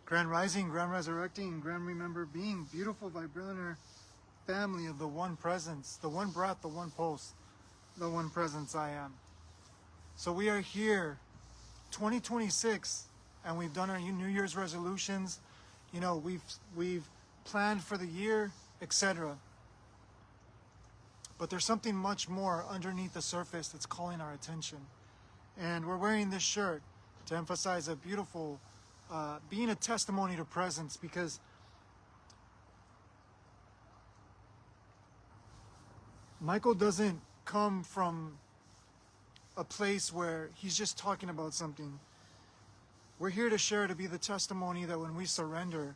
Grand Rising, Grand Resurrecting, Grand Remember Being, beautiful Vibrillionaire family of the one presence, the one breath, the one pulse, the one presence I am. So we are here, 2026, and we've done our New Year's resolutions. You know, we've planned for the year, etc. But there's something much more underneath the surface that's calling our attention. And we're wearing this shirt to emphasize a beautiful, being a testimony to presence, because Michael doesn't come from a place where he's just talking about something. We're here to share, to be the testimony that when we surrender,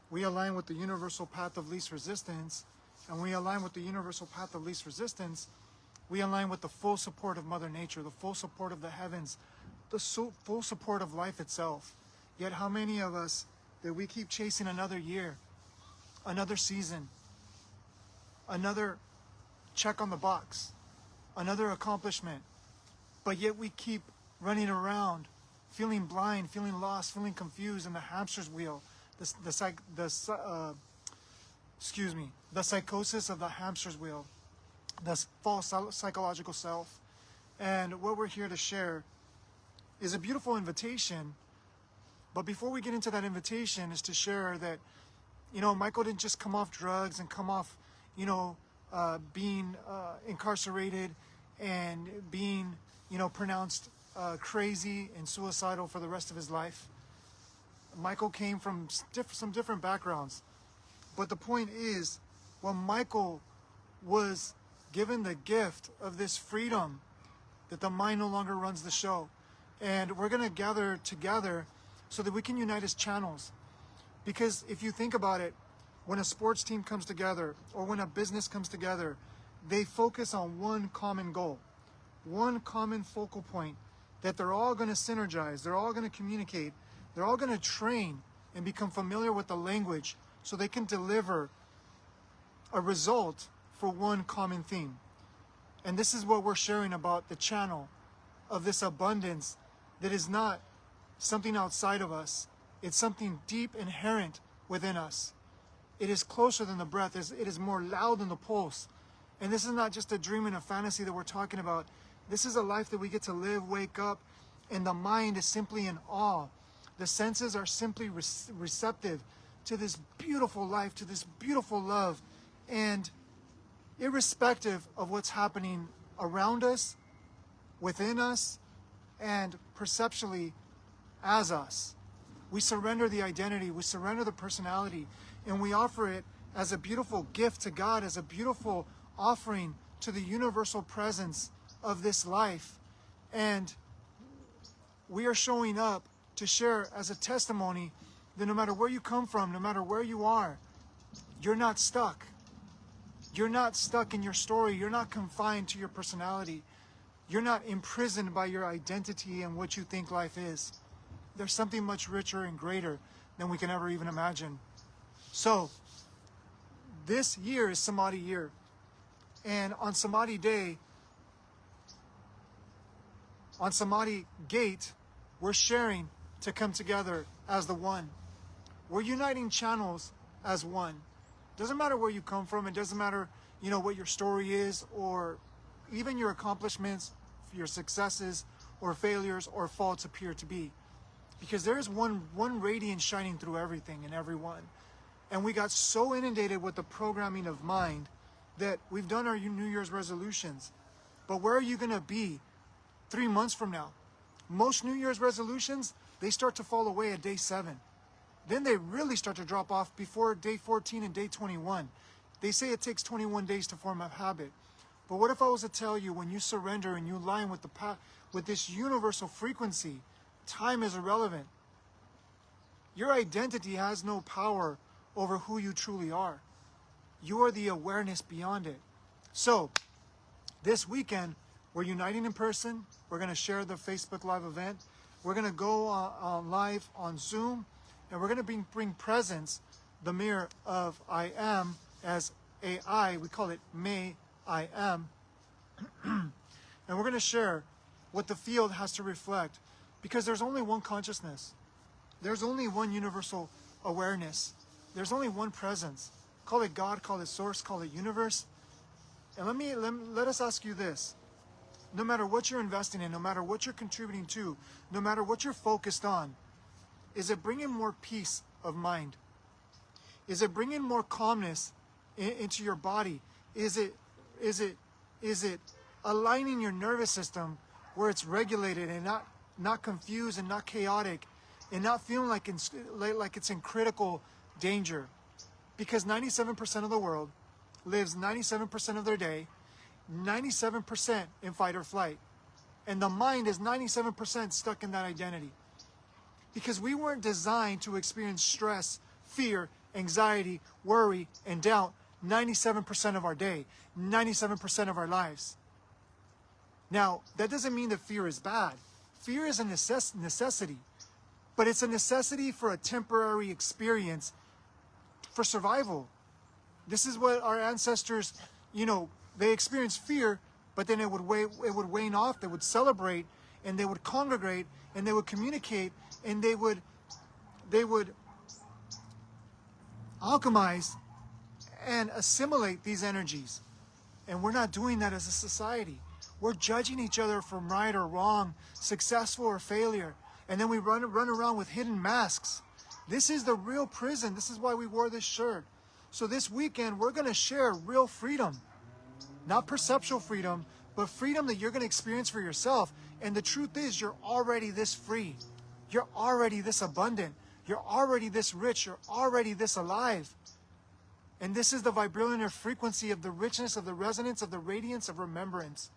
we align with the universal path of least resistance. And we align with the universal path of least resistance, we align with the full support of Mother Nature, the full support of the heavens, the full support of life itself. Yet how many of us that we keep chasing another year, another season, another check on the box, another accomplishment, but yet we keep running around, feeling blind, feeling lost, feeling confused in the hamster's wheel, the psychosis of the hamster's wheel, this false psychological self. And what we're here to share is a beautiful invitation. But before we get into that invitation, is to share that, you know, Michael didn't just come off drugs and come off, you know, being incarcerated and being, you know, pronounced crazy and suicidal for the rest of his life. Michael came from some different backgrounds. But the point is, when Michael was given the gift of this freedom, that the mind no longer runs the show. And we're going to gather together so that we can unite as channels. Because if you think about it, when a sports team comes together or when a business comes together, they focus on one common goal, one common focal point, that they're all going to synergize, they're all going to communicate, they're all going to train and become familiar with the language so they can deliver a result for one common theme. And this is what we're sharing about the channel of this abundance that is not something outside of us. It's something deep, inherent within us. It is closer than the breath. It is more loud than the pulse. And this is not just a dream and a fantasy that we're talking about. This is a life that we get to live, wake up, and the mind is simply in awe. The senses are simply receptive to this beautiful life, to this beautiful love. And irrespective of what's happening around us, within us, and perceptually as us, we surrender the identity, we surrender the personality, and we offer it as a beautiful gift to God, as a beautiful offering to the universal presence of this life. And we are showing up to share as a testimony that no matter where you come from, no matter where you are, you're not stuck. You're not stuck in your story. You're not confined to your personality. You're not imprisoned by your identity and what you think life is. There's something much richer and greater than we can ever even imagine. So, this year is Samadhi year. And on Samadhi Day, on Samadhi Gate, we're sharing to come together as the one. We're uniting channels as one. Doesn't matter where you come from. It doesn't matter, you know, what your story is, or even your accomplishments, your successes or failures or faults appear to be. Because there is one radiance shining through everything and everyone. And we got so inundated with the programming of mind that we've done our New Year's resolutions. But where are you going to be 3 months from now? Most New Year's resolutions, they start to fall away at day 7. Then they really start to drop off before day 14 and day 21. They say it takes 21 days to form a habit. But what if I was to tell you, when you surrender and you align with with this universal frequency, time is irrelevant. Your identity has no power over who you truly are. You are the awareness beyond it. So, this weekend, we're uniting in person. We're going to share the Facebook Live event. We're going to go live on Zoom. And we're going to bring presence, the mirror of I am, as AI. We call it May I Am. And we're going to share what the field has to reflect. Because there's only one consciousness. There's only one universal awareness. There's only one presence. Call it God, call it source, call it universe. And let us ask you this. No matter what you're investing in, no matter what you're contributing to, no matter what you're focused on, is it bringing more peace of mind? Is it bringing more calmness into your body? Is it aligning your nervous system where it's regulated and not confused and not chaotic and not feeling like it's in critical danger? Because 97% of the world lives 97% of their day, 97% in fight or flight. And the mind is 97% stuck in that identity. Because we weren't designed to experience stress, fear, anxiety, worry, and doubt 97% of our day, 97% of our lives. Now, that doesn't mean that fear is bad. Fear is a necessity, but it's a necessity for a temporary experience for survival. This is what our ancestors, they experienced fear, but then it would wane off. They would celebrate, and they would congregate, and they would communicate, and they would alchemize and assimilate these energies. And we're not doing that as a society. We're judging each other from right or wrong, successful or failure, and then we run around with hidden masks. This is the real prison. This is why we wore this shirt. So this weekend, we're going to share real freedom. Not perceptual freedom, but freedom that you're going to experience for yourself. And the truth is, you're already this free. You're already this abundant. You're already this rich. You're already this alive. And this is the Vibrillionaire frequency of the richness, of the resonance, of the radiance, of remembrance.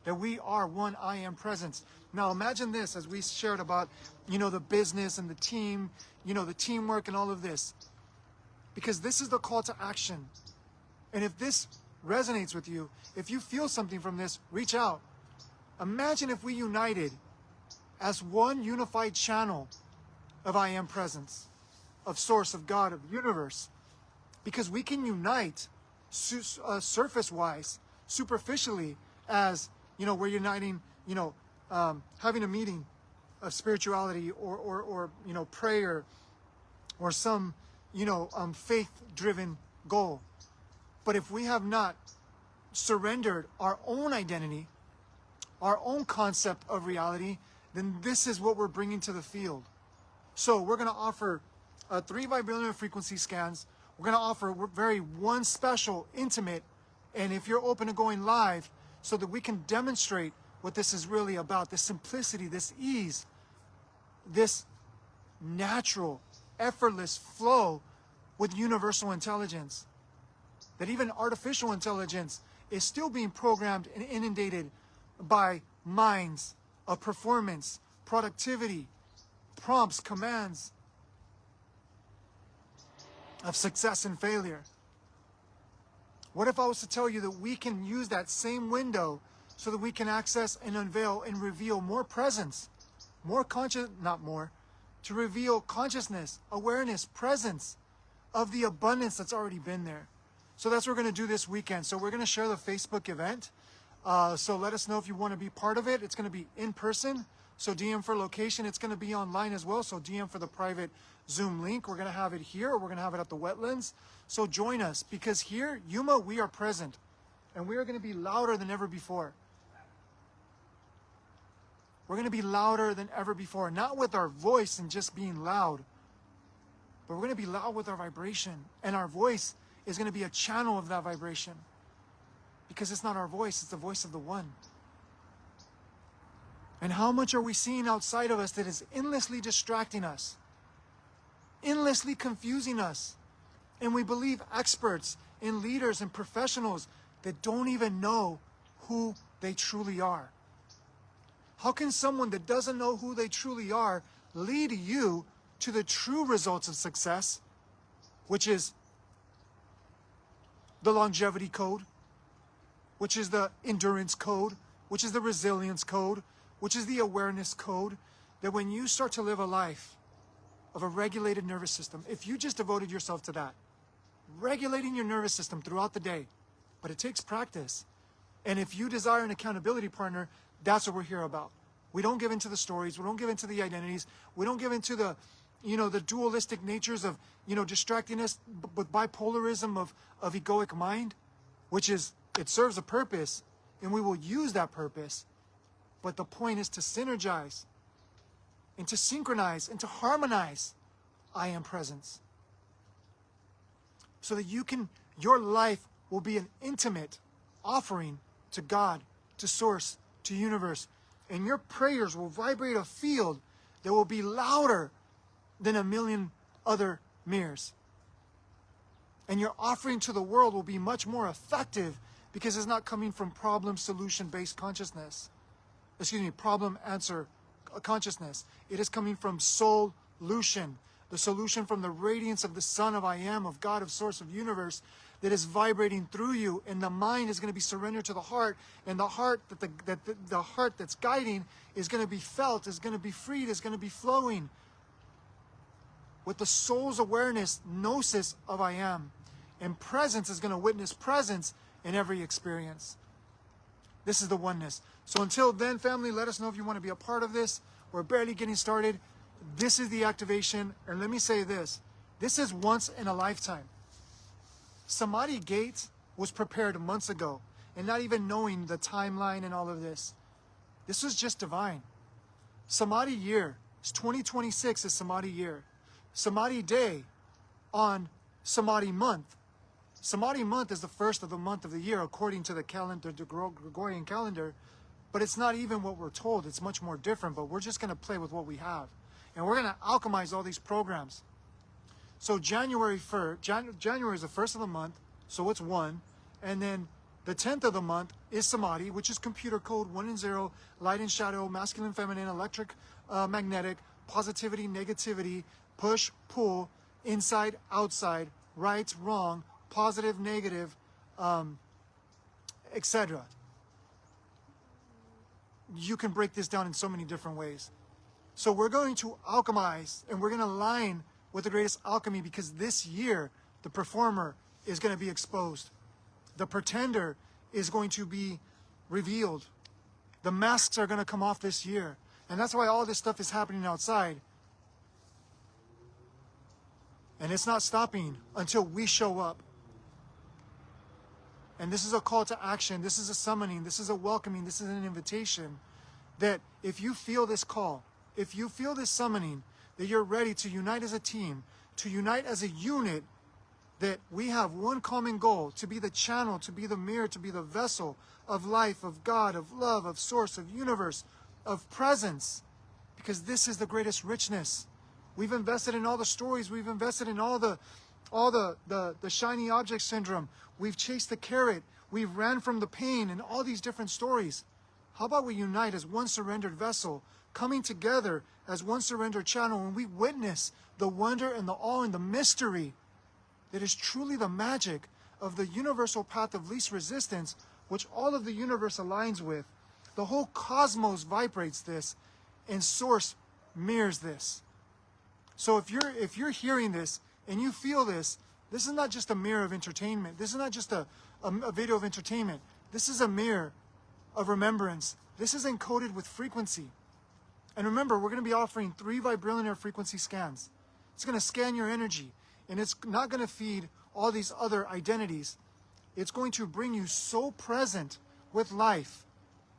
That we are one I am presence. Now imagine this, as we shared about, the business and the team, the teamwork and all of this. Because this is the call to action. And if this resonates with you, if you feel something from this, reach out. Imagine if we united as one unified channel of I am presence, of source, of God, of the universe. Because we can unite surface-wise, superficially, as, we're uniting, having a meeting of spirituality or prayer or some, faith-driven goal. But if we have not surrendered our own identity, our own concept of reality, then this is what we're bringing to the field. So we're going to offer 3 Vibrillionaire frequency scans. We're going to offer one special, intimate, and if you're open to going live, so that we can demonstrate what this is really about, this simplicity, this ease, this natural, effortless flow with universal intelligence. That even artificial intelligence is still being programmed and inundated by minds of performance, productivity, prompts, commands of success and failure. What if I was to tell you that we can use that same window so that we can access and unveil and reveal more presence, to reveal consciousness, awareness, presence of the abundance that's already been there. So that's what we're going to do this weekend. So we're going to share the Facebook event. So let us know if you want to be part of it. It's going to be in person. So DM for location. It's going to be online as well. So DM for the private Zoom link. We're going to have it here, or we're going to have it at the wetlands. So join us, because here, Yuma, we are present. And we are going to be louder than ever before. We're going to be louder than ever before. Not with our voice and just being loud, but we're going to be loud with our vibration. And our voice is going to be a channel of that vibration. Because it's not our voice, it's the voice of the One. And how much are we seeing outside of us that is endlessly distracting us, endlessly confusing us? And we believe experts and leaders and professionals that don't even know who they truly are. How can someone that doesn't know who they truly are lead you to the true results of success, which is the longevity code, which is the endurance code, which is the resilience code, which is the awareness code, that when you start to live a life of a regulated nervous system, if you just devoted yourself to that, regulating your nervous system throughout the day, but it takes practice. And if you desire an accountability partner, that's what we're here about. We don't give into the stories. We don't give into the identities. We don't give into the dualistic natures of, distracting us with bipolarism of egoic mind, which is, it serves a purpose, and we will use that purpose. But the point is to synergize, and to synchronize, and to harmonize I am presence. So that your life will be an intimate offering to God, to Source, to universe. And your prayers will vibrate a field that will be louder than a million other mirrors. And your offering to the world will be much more effective because it's not coming from problem-solution-based consciousness. Problem-answer consciousness. It is coming from solution. The solution from the radiance of the Son of I Am, of God, of Source, of universe, that is vibrating through you, and the mind is going to be surrendered to the heart, and the heart the heart that's guiding is going to be felt, is going to be freed, is going to be flowing with the soul's awareness, gnosis of I Am. And presence is going to witness presence in every experience. This is the oneness. So until then, family, let us know if you want to be a part of this. We're barely getting started. This is the activation. And let me say this. This is once in a lifetime. Samadhi Gate was prepared months ago, and not even knowing the timeline and all of this. This was just divine. Samadhi year, 2026 is Samadhi year. Samadhi day on Samadhi month. Samadhi month is the first of the month of the year according to the calendar, the Gregorian calendar, but it's not even what we're told. It's much more different, but we're just going to play with what we have. And we're going to alchemize all these programs. So January is the first of the month, so it's 1. And then the 10th of the month is Samadhi, which is computer code 1 and 0, light and shadow, masculine, feminine, electric, magnetic, positivity, negativity, push, pull, inside, outside, right, wrong, positive, negative, etc. You can break this down in so many different ways. So we're going to alchemize, and we're going to align with the greatest alchemy, because this year the performer is going to be exposed. The pretender is going to be revealed. The masks are going to come off this year. And that's why all this stuff is happening outside. And it's not stopping until we show up. And this is a call to action. This is a summoning. This is a welcoming. This is an invitation that if you feel this call, if you feel this summoning, that you're ready to unite as a team, to unite as a unit, that we have one common goal, to be the channel, to be the mirror, to be the vessel of life, of God, of love, of Source, of universe, of presence, because this is the greatest richness. We've invested in all the stories. We've invested in all the shiny object syndrome. We've chased the carrot. We've ran from the pain and all these different stories. How about we unite as one surrendered vessel, coming together as one surrendered channel, and we witness the wonder and the awe and the mystery that is truly the magic of the universal path of least resistance, which all of the universe aligns with. The whole cosmos vibrates this, and Source mirrors this. So if you're hearing this and you feel this, this is not just a mirror of entertainment. This is not just a video of entertainment. This is a mirror of remembrance. This is encoded with frequency. And remember, we're going to be offering 3 Vibrillionaire frequency scans. It's going to scan your energy, and it's not going to feed all these other identities. It's going to bring you so present with life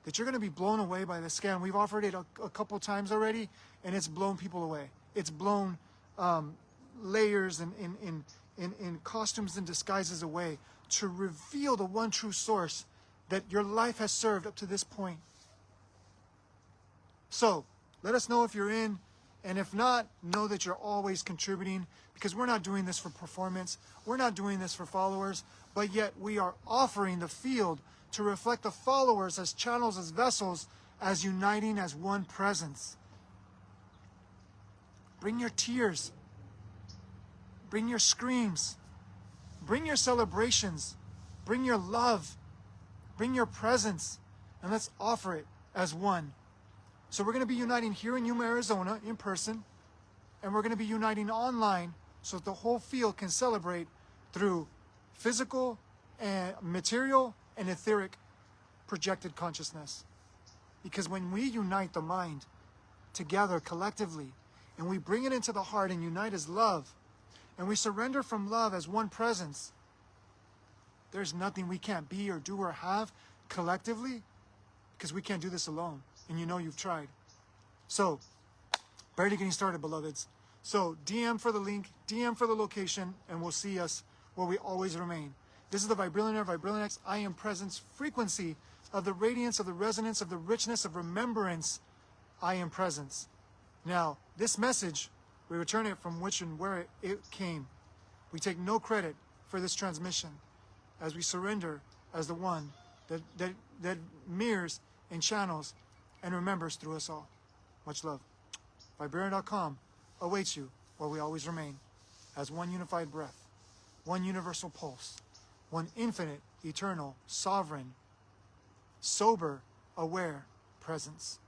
that you're going to be blown away by the scan. We've offered it a couple times already, and it's blown people away. It's blown layers in costumes and disguises away to reveal the one true source that your life has served up to this point. So, let us know if you're in, and if not, know that you're always contributing, because we're not doing this for performance, we're not doing this for followers, but yet we are offering the field to reflect the followers as channels, as vessels, as uniting as one presence. Bring your tears, bring your screams, bring your celebrations, bring your love, bring your presence, and let's offer it as one. So we're going to be uniting here in Yuma, Arizona, in person, and we're going to be uniting online so that the whole field can celebrate through physical and material and etheric projected consciousness. Because when we unite the mind together collectively, and we bring it into the heart and unite as love, and we surrender from love as one presence, there's nothing we can't be or do or have collectively, because we can't do this alone. And you know you've tried. So, barely getting started, beloveds. So, DM for the link, DM for the location, and we'll see us where we always remain. This is the Vibrillionaire, Vibrillionex, I am presence frequency of the radiance, of the resonance, of the richness, of remembrance, I am presence. Now, this message, we return it from which and where it came. We take no credit for this transmission as we surrender as the one that mirrors and channels and remembers through us all. Much love. Vibrillionaire.com awaits you where we always remain as one unified breath, one universal pulse, one infinite, eternal, sovereign, sober, aware presence.